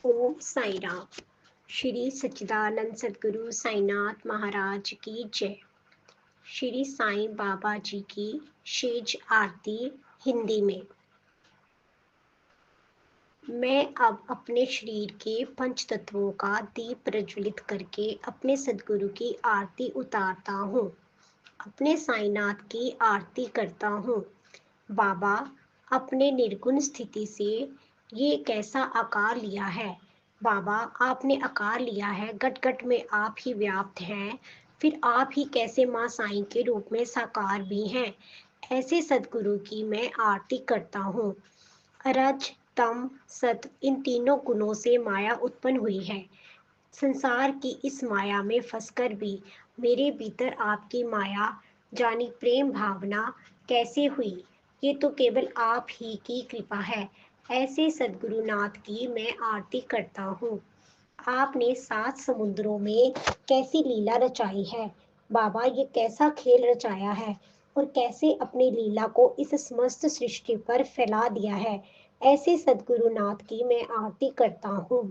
ओम साई राम। श्री सच्चिदानंद सदगुरु साईनाथ महाराज की जय। श्री साईं बाबा जी की शेज आरती हिंदी में। मैं अब अपने शरीर के पंच तत्वों का दीप प्रज्वलित करके अपने सदगुरु की आरती उतारता हूँ। अपने साईनाथ की आरती करता हूँ। बाबा, अपने निर्गुण स्थिति से ये कैसा आकार लिया है। बाबा, आपने आकार लिया है, गट गट में आप ही व्याप्त हैं, फिर आप ही कैसे माँ साईं के रूप में साकार भी हैं। ऐसे सदगुरु की मैं आरती करता हूँ। रज, तम, सत, इन तीनों गुणों से माया उत्पन्न हुई है। संसार की इस माया में फंसकर भी मेरे भीतर आपकी माया जानी प्रेम भावना कैसे हुई, ये तो केवल आप ही की कृपा है। ऐसे सदगुरुनाथ की मैं आरती करता हूँ। आपने 7 समुद्रों में कैसी लीला रचाई है। बाबा, ये कैसा खेल रचाया है और कैसे अपनी लीला को इस समस्त सृष्टि पर फैला दिया है। ऐसे सदगुरुनाथ की मैं आरती करता हूँ।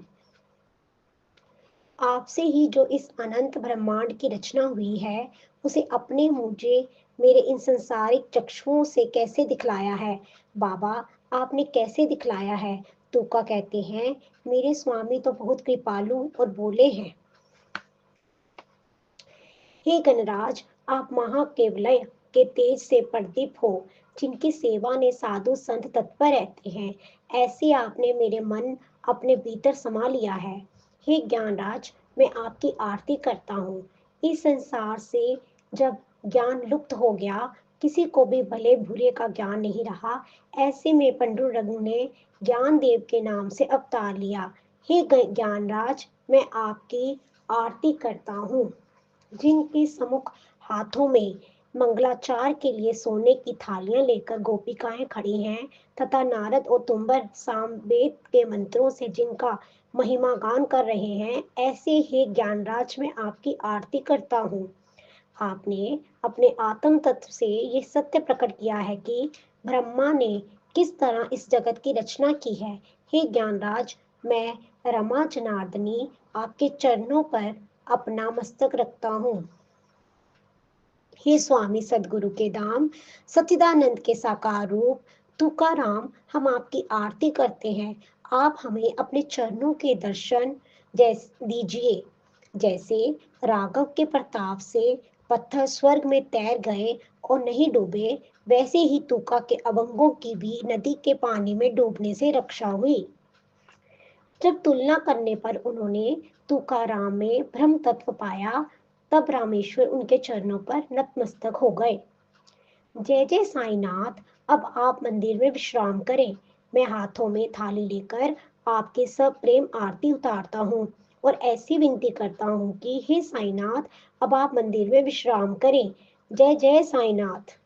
आपसे ही जो इस अनंत ब्रह्मांड की रचना हुई है, उसे अपने मुझे मेरे इन संसारिक चक्षुओं से कैसे दिखलाया है। बाबा, आपने कैसे दिखलाया है। तुका कहते हैं, मेरे स्वामी तो बहुत कृपालु और भोले हैं। हे गणराज, आप महाकेवलय के तेज से प्रदीप हो, जिनकी सेवा ने साधु संत तत्पर रहते हैं। ऐसे आपने मेरे मन अपने भीतर समा लिया है। हे ज्ञानराज, मैं आपकी आरती करता हूँ। इस संसार से जब ज्ञान लुप्त हो गया, किसी को भी भले बुरे का ज्ञान नहीं रहा, ऐसे में पंडुरंग ने ज्ञान देव के नाम से अवतार लिया। हे ज्ञानराज, मैं आपकी आरती करता हूँ। जिनके सम्मुख हाथों में मंगलाचार के लिए सोने की थालियां लेकर गोपिकाएं खड़ी हैं, तथा नारद और तुम्बर सामवेद के मंत्रों से जिनका महिमा गान कर रहे हैं, ऐसे ही ज्ञानराज में आपकी आरती करता हूँ। आपने अपने आत्म तत्व से ये सत्य प्रकट किया है कि ब्रह्मा ने किस तरह इस जगत की रचना की है। हे ज्ञानराज, मैं रमा जनार्दनी आपके चरणों पर अपना मस्तक रखता हूँ। हे स्वामी सदगुरु के धाम, सच्चिदानंद के साकार रूप तुकाराम, हम आपकी आरती करते हैं। आप हमें अपने चरणों के दर्शन दीजिए। जैसे राघव के प्रताप से पत्थर स्वर्ग में तैर गए और नहीं डूबे, वैसे ही तुका के अवंगों की भी नदी के पानी में डूबने से रक्षा हुई। जब तुलना करने पर उन्होंने तुकाराम में ब्रह्म तत्व पाया, तब रामेश्वर उनके चरणों पर नतमस्तक हो गए। जय जय साईनाथ। अब आप मंदिर में विश्राम करें। मैं हाथों में थाली लेकर आपके सब प्रेम आरती उतारता हूँ और ऐसी विनती करता हूँ कि हे साईनाथ, अब आप मंदिर में विश्राम करें। जय जय साईनाथ।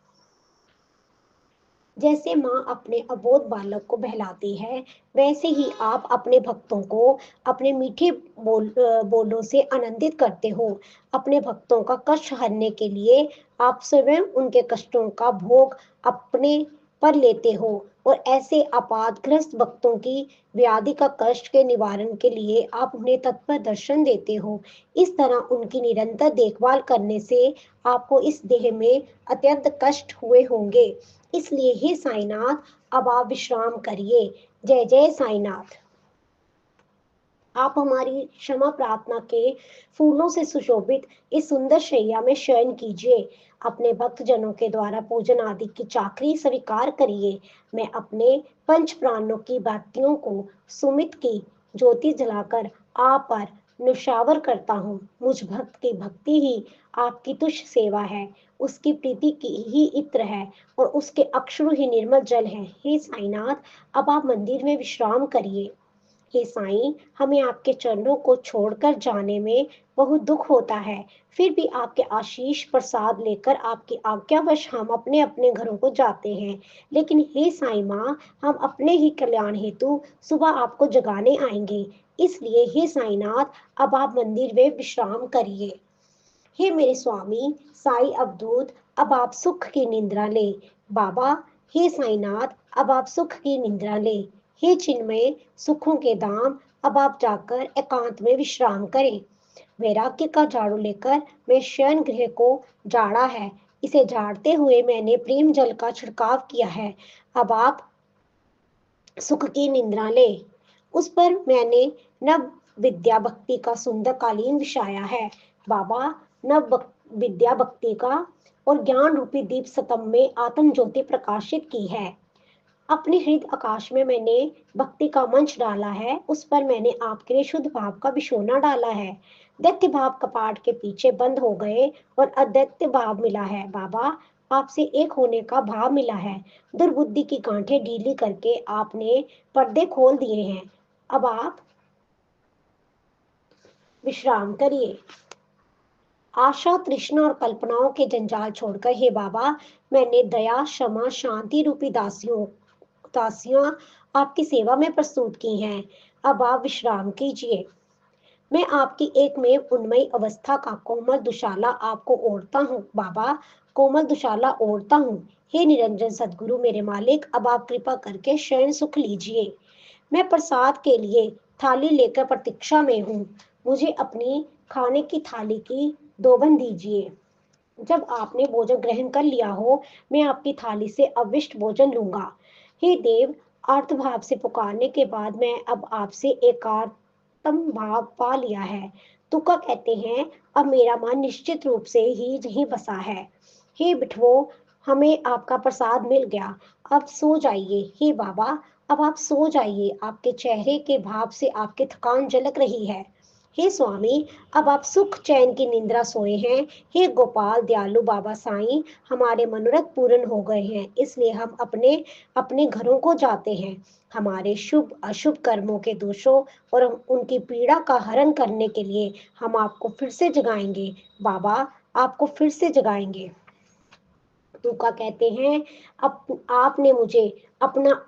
जैसे माँ अपने अबोध बालक को बहलाती है, वैसे ही आप अपने भक्तों को अपने मीठे बोलों से आनंदित करते हो। अपने भक्तों का कष्ट हरने के लिए आप स्वयं उनके कष्टों का भोग अपने पर लेते हो और ऐसे आपातग्रस्त भक्तों की व्याधि का कष्ट के निवारण के लिए आप उन्हें तत्पर दर्शन देते हो। इस तरह उनकी निरंतर देखभाल करने से आपको इस देह में अत्यंत कष्ट हुए होंगे। इसलिए हे साईनाथ, अब आप विश्राम करिए। जय जय साईनाथ। आप हमारी क्षमा प्रार्थना के फूलों से सुशोभित इस सुंदर शैया में शयन कीजिए। अपने भक्त जनों के द्वारा पूजन आदि की चाकरी स्वीकार करिए। मैं अपने पंच प्राणों की बातियों को सुमित की ज्योति जलाकर आप पर नुशावर करता हूँ। मुझ भक्त की भक्ति ही आपकी तुष्य सेवा है, उसकी प्रीति की ही इत्र है और उसके अक्षर ही निर्मल जल है। हे साईनाथ, अब आप मंदिर में विश्राम करिए। हे साईं, हमें आपके चरणों को छोड़कर जाने में बहुत दुख होता है, फिर भी आपके आशीष प्रसाद लेकर आपकी आज्ञावश हम अपने अपने घरों को जाते हैं। लेकिन हे साईं माँ, हम अपने ही कल्याण हेतु सुबह आपको जगाने आएंगे। इसलिए हे साईनाथ, अब आप मंदिर में विश्राम करिए। हे मेरे स्वामी साई अवधूत, अब आप सुख की निद्रा ले। बाबा, हे साईनाथ, अब आप सुख की निद्रा ले। हे चिन्मय सुखों के धाम, अब आप जाकर एकांत में विश्राम करें। वैराग्य का झाड़ू लेकर मैं शयन गृह को झाड़ा है। इसे झाड़ते हुए मैंने प्रेम जल का छिड़काव किया है। अब आप सुख की निंद्रा ले। उस पर मैंने नव विद्या भक्ति का सुंदर कालीन बिछाया है। बाबा, विद्या भक्ति का और ज्ञान रूपी दीप स्तंभ में आत्म ज्योति प्रकाशित की है। अपने हृदय आकाश में मैंने भक्ति का मंच डाला है। उस पर मैंने आपके लिए शुद्ध भाव का बिछोना डाला है। दैत्य भाव कपाट के पीछे बंद हो गए और अदैत्य भाव मिला है। बाबा, आपसे एक होने का भाव मिला है। दुर्बुद्धि की गांठें ढीली करके आपने पर्दे खोल दिए हैं। अब आप विश्राम करिए। आशा, तृष्णा और कल्पनाओं के जंजाल छोड़कर, हे बाबा, मैंने दया, क्षमा, शांति रूपी दासियां आपकी सेवा में प्रस्तुत की हैं। अब आप विश्राम कीजिए। मैं आपकी एक में उन्मय अवस्था का कोमल दुशाला आपको ओढ़ता हूँ। बाबा, कोमल दुशाला ओढ़ता हूँ। हे निरंजन सदगुरु मेरे मालिक, अब आप कृपा करके शयन सुख लीजिए। मैं प्रसाद के लिए थाली लेकर प्रतीक्षा में हूँ। मुझे अपनी खाने की थाली की दोबन दीजिए। जब आपने भोजन ग्रहण कर लिया हो, मैं आपकी थाली से अविष्ट भोजन लूंगा। हे देव, आर्तभाव से पुकारने के बाद मैं अब आपसे एकात्म भाव पा लिया है। तुका कहते हैं, अब मेरा मन निश्चित रूप से ही यहीं बसा है। हे बिठवो, हमें आपका प्रसाद मिल गया। अब सो जाइए। हे बाबा, अब आप सो जाइए। आपके चेहरे के भाव से आपकी थकान झलक रही है। हे स्वामी, अब आप सुख चैन की निंद्रा सोए हैं। हे गोपाल दयालु बाबा साईं, हमारे मनोरथ पूर्ण हो गए हैं, इसलिए हम अपने अपने घरों को जाते हैं। हमारे शुभ अशुभ कर्मों के दोषों और उनकी पीड़ा का हरण करने के लिए हम आपको फिर से जगाएंगे। बाबा, आपको फिर से जगाएंगे। तुका कहते हैं, अब आपने मुझे अपना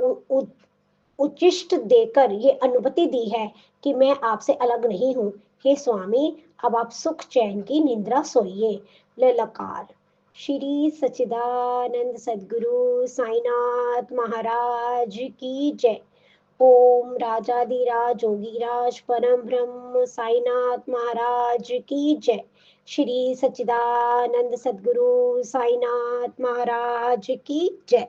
उच्चिष्ट देकर ये अनुभूति दी है कि मैं आपसे अलग नहीं हूँ। हे स्वामी, अब आप सुख चैन की निद्रा सोइए। ललकार। श्री सच्चिदानंद सदगुरु साईनाथ महाराज की जय। ओम राजाधिराज जोगीराज परम ब्रह्म साईनाथ महाराज की जय। श्री सच्चिदानंद सदगुरु साईनाथ महाराज की जय।